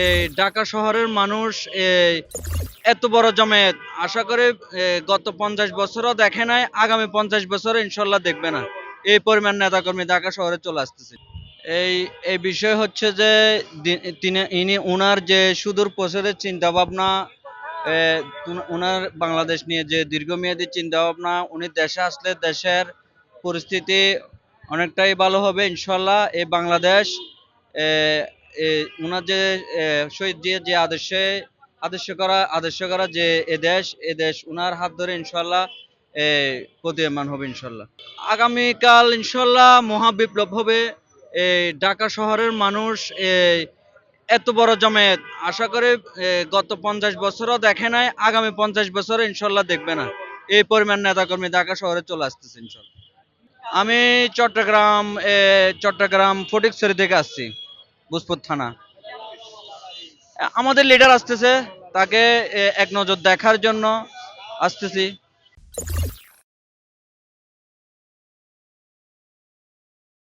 এই ঢাকা শহরের মানুষ এই এত বড় জমায়েত আশা করি গত 50 বছরও দেখে নাই, আগামী 50 বছরে ইনশাল্লাহ দেখবে না। এই পরিমাণ নেতাকর্মী ঢাকা শহরে চলে আসতেছে। এই এই বিষয় হচ্ছে যে উনার যে সুদূর প্রসারের চিন্তা ভাবনা, উনার বাংলাদেশ নিয়ে যে দীর্ঘমেয়াদী চিন্তা ভাবনা, উনি দেশে আসলে দেশের পরিস্থিতি অনেকটাই ভালো হবে ইনশাল্লাহ। এই বাংলাদেশ উনার যে শহীদ দিয়ে যে আদর্শ করা যে এদেশ উনার হাত ধরে ইনশাল্লাহ প্রতীয়মান হবে ইনশাল্লাহ। আগামীকাল ইনশাল্লাহ মহাবিপ্লব হবে। এই ঢাকা শহরের মানুষ এই এত বড় জমায়েত আশা করি গত 50 বছরও দেখে নাই, আগামী 50 বছরে ইনশাল্লাহ দেখবে না। এই পরিমাণ নেতাকর্মী ঢাকা শহরে চলে আসতেছে ইনশাল্লাহ। আমি চট্টগ্রাম ফটিকছড়ি থেকে আসছি, ভূপতপুর থানা। আমাদের লিডার আসতেছে, তাকে এক নজর দেখার জন্য আসতেছি।